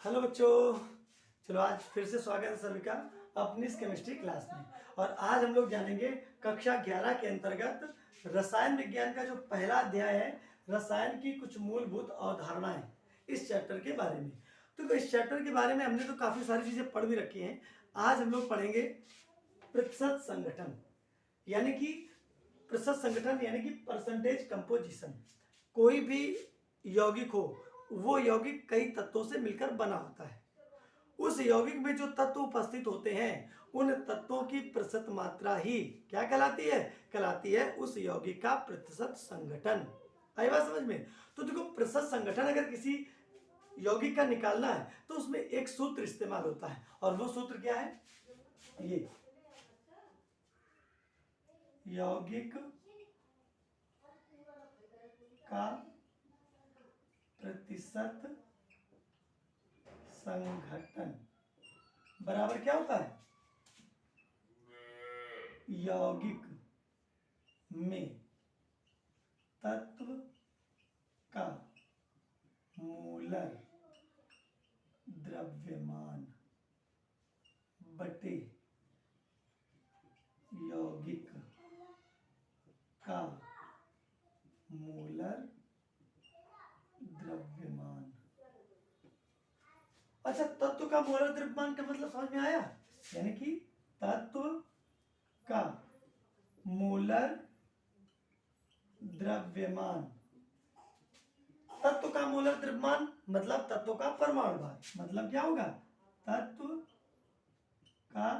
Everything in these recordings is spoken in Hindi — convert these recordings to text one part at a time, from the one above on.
हेलो बच्चों। चलो आज फिर से स्वागत है सभी का अपनी इस केमिस्ट्री क्लास में। और आज हम लोग जानेंगे कक्षा 11 के अंतर्गत रसायन विज्ञान का जो पहला अध्याय है, रसायन की कुछ मूलभूत अवधारणाएं, इस चैप्टर के बारे में। तो इस चैप्टर के बारे में हमने तो काफ़ी सारी चीज़ें पढ़ भी रखी हैं। आज हम लोग पढ़ेंगे प्रतिशत संगठन, यानी कि प्रतिशत संगठन यानी कि परसेंटेज कंपोजिशन। कोई भी यौगिक हो, वो यौगिक कई तत्वों से मिलकर बना होता है। उस यौगिक में जो तत्व उपस्थित होते हैं, उन तत्वों की प्रतिशत मात्रा ही क्या कहलाती है? कहलाती है उस यौगिक का प्रतिशत संगठन। आई बात समझ में? तो देखो, प्रतिशत संगठन अगर किसी यौगिक का निकालना है तो उसमें एक सूत्र इस्तेमाल होता है, और वो सूत्र क्या है? ये यौगिक का प्रतिशत संघटन बराबर क्या होता है? यौगिक में तत्व का मोलर द्रव्यमान बटे यौगिक का मोलर द्रव्यमान। अच्छा, तत्व का मोलर द्रव्यमान का मतलब समझ में आया? यानी कि तत्व का मोलर द्रव्यमान, तत्व का मोलर द्रव्यमान मतलब तत्व का परमाणु भार। मतलब क्या होगा? तत्व का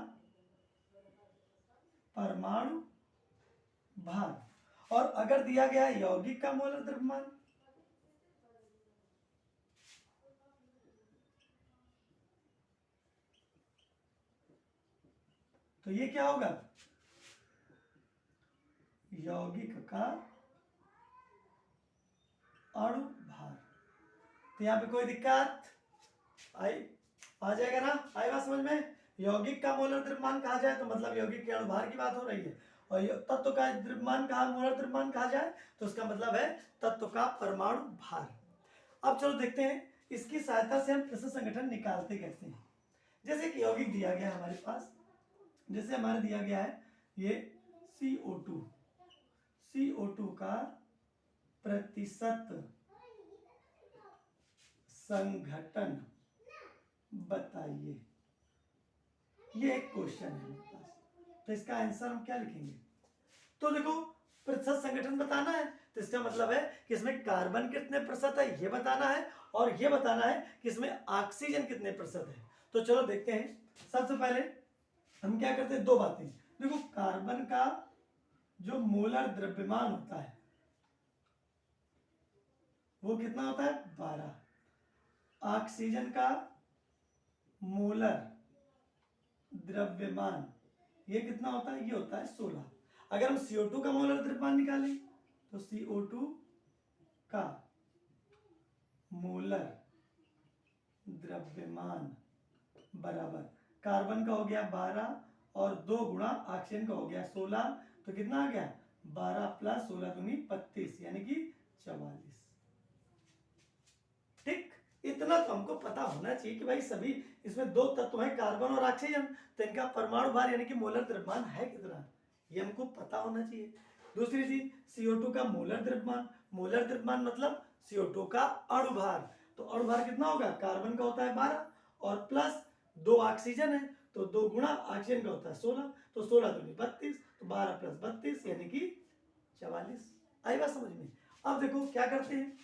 परमाणु भार। और अगर दिया गया है यौगिक का मोलर द्रव्यमान, तो ये क्या होगा? यौगिक का अणु भार। तो यहां पे कोई दिक्कत आई? आ जाएगा ना? आई बात समझ में? यौगिक का मोलर द्रव्यमान कहा जाए तो मतलब यौगिक के अणु भार की बात हो रही है, और तत्व का द्रव्यमान कहा, मोलर द्रव्यमान कहा जाए तो उसका मतलब है तत्व का परमाणु भार। अब चलो देखते हैं इसकी सहायता से हम प्रतिशत संगठन निकालते कैसे हैं। जैसे कि यौगिक दिया गया है हमारे पास, जैसे हमारे दिया गया है ये CO2, CO2 का प्रतिशत संघटन बताइए। ये एक क्वेश्चन है मेरे पास, तो इसका आंसर हम क्या लिखेंगे? तो देखो, प्रतिशत संगठन बताना है तो इसका मतलब है कि इसमें कार्बन कितने प्रतिशत है ये बताना है, और ये बताना है कि इसमें ऑक्सीजन कितने प्रतिशत है। तो चलो देखते हैं। सबसे पहले हम क्या करते हैं, दो बातें। देखो, कार्बन का जो मोलर द्रव्यमान होता है वो कितना होता है? 12। ऑक्सीजन का मोलर द्रव्यमान ये कितना होता है? ये होता है 16। अगर हम CO2 का मोलर द्रव्यमान निकालें तो CO2 का मोलर द्रव्यमान बराबर कार्बन का हो गया 12 और 2 गुणा ऑक्सीजन का हो गया 16। तो कितना आ गया? 12 प्लस 16 दूनी 32, यानी कि 44। ठीक, इतना तो हमको पता होना चाहिए कि भाई सभी इसमें दो तत्व हैं, कार्बन और ऑक्सीजन, तो इनका परमाणु भार यानी कि मोलर द्रव्यमान है कितना, ये हमको पता होना चाहिए। दूसरी चीज, CO2 का मोलर द्रव्यमान। मोलर द्रव्यमान मतलब CO2 का अणु भार। तो अणु भार कितना होगा? कार्बन का होता है 12 और प्लस 2 ऑक्सीजन है, तो 2 गुणा ऑक्सीजन का होता है 16, तो 16 दूनी 32, तो 12 प्लस 32 यानी कि 44। आई बात समझ में? अब देखो क्या करते हैं,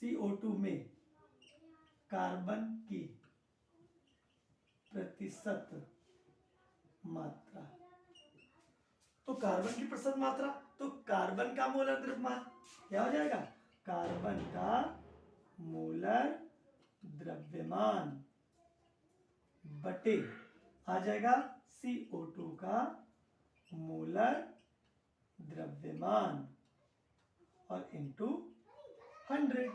CO2 में कार्बन की प्रतिशत मात्रा। तो कार्बन की प्रतिशत मात्रा, तो कार्बन का मोलर द्रव्यमान क्या हो जाएगा? कार्बन का मोलर द्रव्यमान बटे आ जाएगा CO2 का मोलर द्रव्यमान और इंटू 100।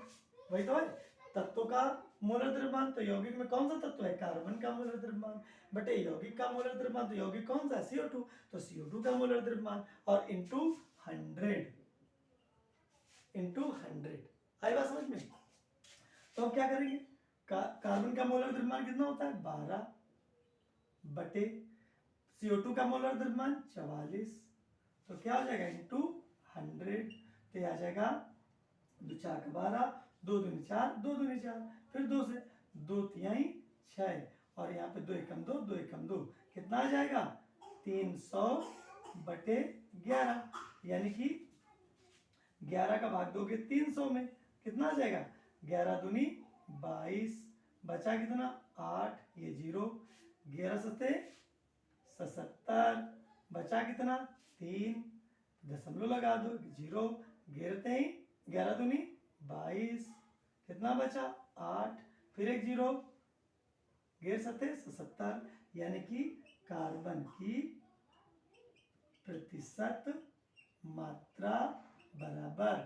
वही तो है तत्व का मोलर द्रव्यमान। तो यौगिक में कौन सा तत्व है? कार्बन का मोलर द्रव्यमान बटे यौगिक का मोलर द्रव्यमान। तो यौगिक कौन सा है? CO2, तो CO2 का मोलर द्रव्यमान और इंटू 100, इंटू 100। आई बात समझ में? तो हम क्या करेंगे, कार्बन का मोलर द्रव्यमान कितना होता है 12 बटे CO2 का मोलर द्रव्यमान 44, तो क्या हो जाएगा इंटू 100, तो आ जाएगा 2 4 का 12, 2 दूनी 4, 2 दूनी 4, फिर 2 से 2 तिहाई 6, और यहाँ पे 2 एकम 2, 2 एकम 2, कितना आ जाएगा 300 बटे 11, यानी कि 11 का भाग दोगे 300 में, कितना आ जाएगा 11 दूनी 22, बचा कितना 8, ये 0, 11 सत्ते 77, बचा कितना 3, दशमलव लगा दो 0, 11 दूनी 22, कितना बचा 8, फिर एक 0, 11 सत्ते 77, यानी कि कार्बन की प्रतिशत मात्रा बराबर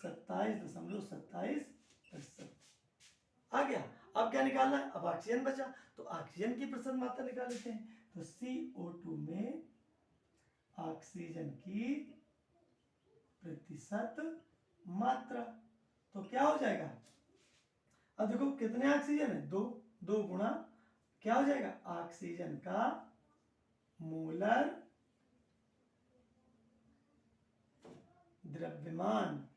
27.27%। आ गया। अब क्या निकालना है, अब ऑक्सीजन बचा, तो ऑक्सीजन की प्रतिशत मात्रा निकाल लेते हैं। तो CO2 में ऑक्सीजन की प्रतिशत मात्रा, तो क्या हो जाएगा, अब देखो कितने ऑक्सीजन है 2, 2 गुणा क्या हो जाएगा ऑक्सीजन का मोलर द्रव्यमान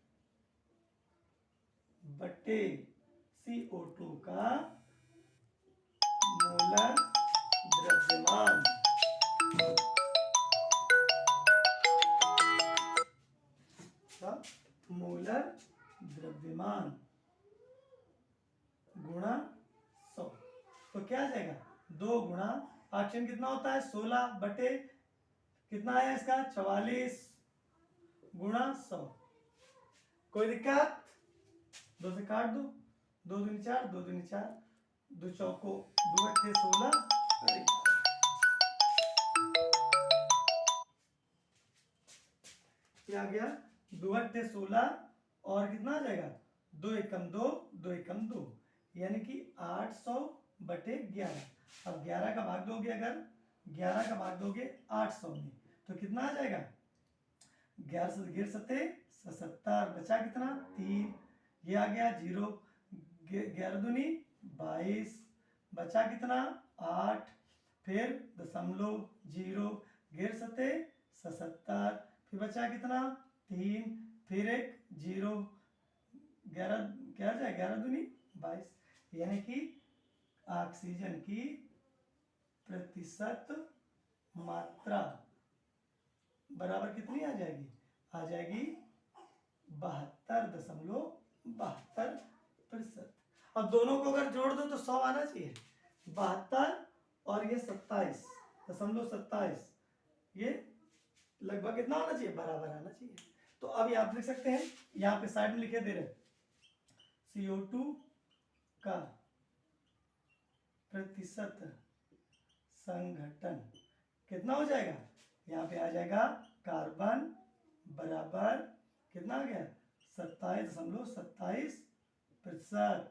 बटे CO2 का मोलर द्रव्यमान, मोलर द्रव्यमान गुणा 100, तो क्या आ जाएगा 2 गुणा ऑक्सीजन कितना होता है 16 बटे कितना आया इसका 44 गुणा 100, कोई दिक्कत, 2 से काट दो, 2 दूनी 4, 2 दूनी 4, 2 चौको 2 अट्ठे 16, क्या आ गया 2 अट्ठे 16, और कितना आ जाएगा 2 एकम 2, 2 एकम 2, यानी कि 800 बटे 11, अब 11 का भाग दोगे, अगर 11 का भाग दोगे 800 में, तो कितना आ जाएगा 11 से 11 सत्ते 77, बचा कितना 3, ये आ गया 0, 11 दूनी 22, बचा कितना 8, फिर दशमलव 0, 11 सत्ते 77, फिर बचा कितना 3, फिर एक 0, 11 क्या जाए 11 दूनी 22, यानी कि ऑक्सीजन की प्रतिशत मात्रा बराबर कितनी आ जाएगी, आ जाएगी 72.72%। अब दोनों को अगर जोड़ दो तो 100 आना चाहिए, 72 और ये 27.27, ये लगभग कितना होना चाहिए बराबर आना चाहिए। तो अब यहाँ पे लिख सकते हैं, यहाँ पे साइड में लिखे दे रहे CO2 का प्रतिशत संघटन कितना हो जाएगा, यहाँ पे आ जाएगा कार्बन बराबर कितना आ गया 27.27%,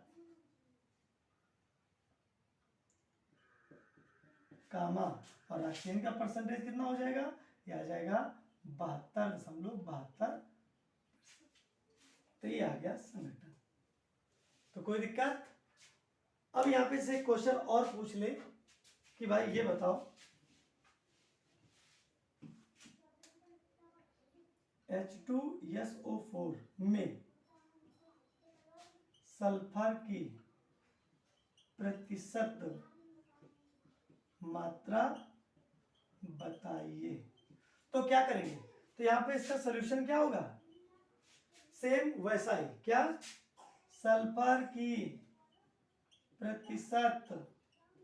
कामा, और ऑक्सीजन का परसेंटेज कितना हो जाएगा, ये आ जाएगा 72.72, तो ये आ गया संघटन। तो कोई दिक्कत, अब यहाँ पे से क्वेश्चन और पूछ ले कि भाई ये बताओ H2SO4 में सल्फर की प्रतिशत मात्रा बताइए। तो क्या करेंगे, तो यहाँ पे इसका सॉल्यूशन क्या होगा, सेम वैसा ही, क्या सल्फर की प्रतिशत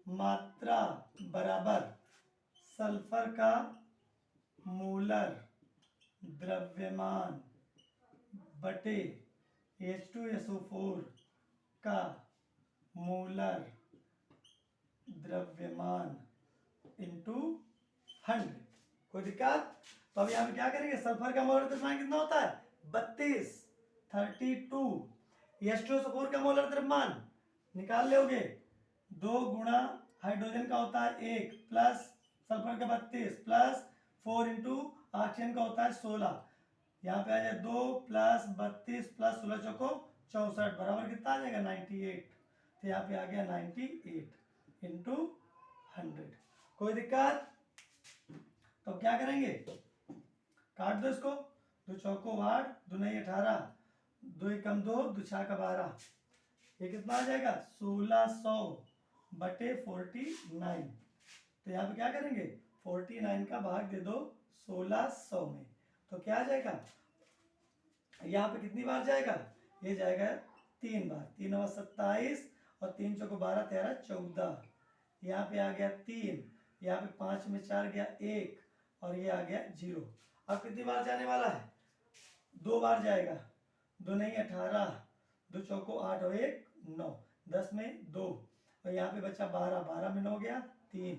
मात्रा बराबर सल्फर का मोलर द्रव्यमान बटे H2SO4 का मोलर द्रव्यमान इंटू 100। कोई दिक्कत, तो अब यहाँ पे क्या करेंगे, सल्फर का मोलर द्रव्यमान कितना होता है 32, H2SO4 का मोलर द्रव्यमान निकाल लोगे, 2 गुणा हाइड्रोजन का होता है 1 प्लस सल्फर का 32 प्लस 4 इंटू ऑक्सीजन का होता है 16, यहाँ पे आ जाए 2 प्लस 32 प्लस 16 चौको 64, बराबर कितना आ जाएगा 98, तो यहाँ पे आ गया 98 इंटू 100। कोई दिक्कत? तो क्या करेंगे, काट दो इसको, 2 चौको 8, 2 नहीं 18, 2 एकम 2, 2 छाका 12, ये कितना आ जाएगा 1600 बटे 49। तो यहाँ पे क्या करेंगे, 49 का भाग दे दो 1600 में, तो क्या आ जाएगा, यहाँ पे कितनी बार जाएगा, ये जाएगा 3 बार, 3 और 27 और 3 चौको 12, 13, 14, यहाँ पे आ गया 3, यहाँ पे 5 में 4 गया 1 और ये आ गया 0। अब कितनी बार जाने वाला है, 2 बार जाएगा, 2 नहीं 18, 2 चौको 8 और 1 9, 10 में 2 और यहाँ पे बचा 12, 12 में 9 गया 3।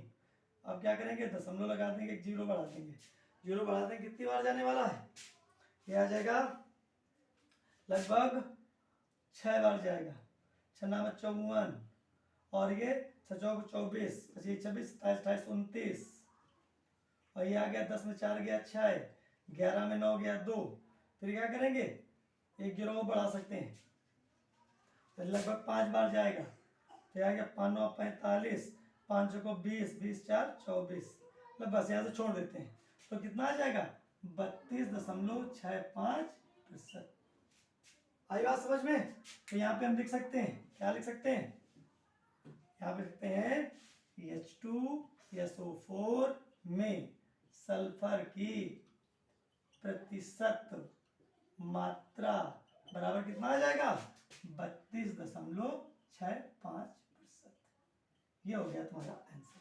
अब क्या करेंगे, दशमलव लगा देंगे, एक 0 बढ़ा देंगे, 0 बढ़ा देंगे, कितनी बार जाने वाला है, ये आ जाएगा लगभग 6 बार जाएगा, 6 9 54 और ये 6 चौक 24, 25 26 27 28 29 और ये आ गया 10 में 4 गया 6, 11 में 9 गया 2। फिर क्या करेंगे, एक 0 बढ़ा सकते हैं, तो लगभग 5 बार जाएगा, तो आ गया 5 9 45, 5 को 20, 20 4 24, मतलब बस यहाँ से छोड़ देते हैं, तो कितना आ जाएगा 32.65%। आई बात समझ में? तो यहाँ पे हम लिख सकते हैं, क्या लिख सकते हैं, यहाँ पे लिखते हैं H2SO4 में सल्फर की प्रतिशत मात्रा बराबर कितना आ जाएगा 32.65%। ये हो गया तुम्हारा आंसर।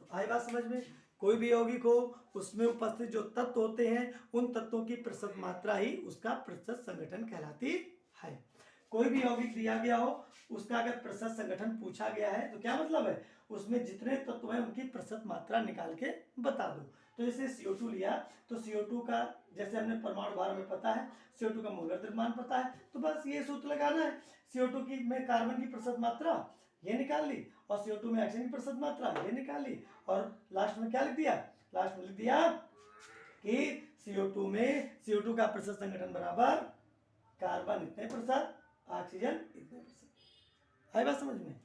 तो आई बात समझ में? कोई भी यौगिक हो उसमें उपस्थित जो तत्व होते हैं उन तत्वों की प्रतिशत मात्रा ही उसका प्रतिशत संगठन कहलाती है। कोई भी यौगिक दिया गया हो उसका अगर प्रतिशत संगठन पूछा गया है तो क्या मतलब है, उसमें जितने तत्व हैं उनकी प्रतिशत मात्रा निकाल के बता दो। तो जैसे CO2 लिया तो CO2 का जैसे हमने परमाणु भार में पता है, CO2 का मोलर द्रव्यमान पता है, तो बस ये सूत्र लगाना है, CO2 की में कार्बन की प्रतिशत मात्रा ये निकाल ली और CO2 में ऑक्सीजन की प्रतिशत मात्रा ये निकाल ली और लास्ट में क्या लिख दिया, लास्ट में लिख दिया कि CO2 में CO2 का प्रतिशत संगठन बराबर कार्बन इतने प्रतिशत, ऑक्सीजन इतने प्रतिशत। है बात समझ में?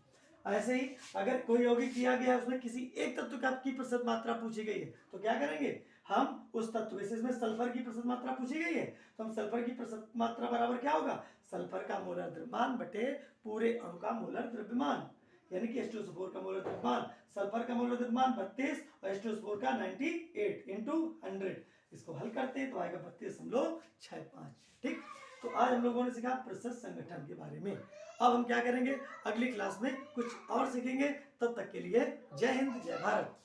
ऐसे ही अगर कोई यौगिक दिया गया है उसमें किसी एक तत्व की प्रतिशत मात्रा पूछी गई है तो क्या करेंगे, हम उस तत्व, जैसे इसमें सल्फर की प्रतिशत मात्रा पूछी गई है तो हम सल्फर की प्रतिशत मात्रा बराबर क्या होगा, सल्फर का मोलर द्रव्यमान बटे पूरे अणु का मोलर द्रव्यमान, यानी कि H2SO4 का मोलर द्रव्यमान, सल्फर का मोलर द्रव्यमान 32 और H2SO4 का 98 इंटू 100, इसको हल करते हैं तो आएगा 32.65। ठीक, तो आज हम लोगों ने सीखा प्रतिशत संगठन के बारे में। अब हम क्या करेंगे, अगली क्लास में कुछ और सीखेंगे, तब तक के लिए जय हिंद जय भारत।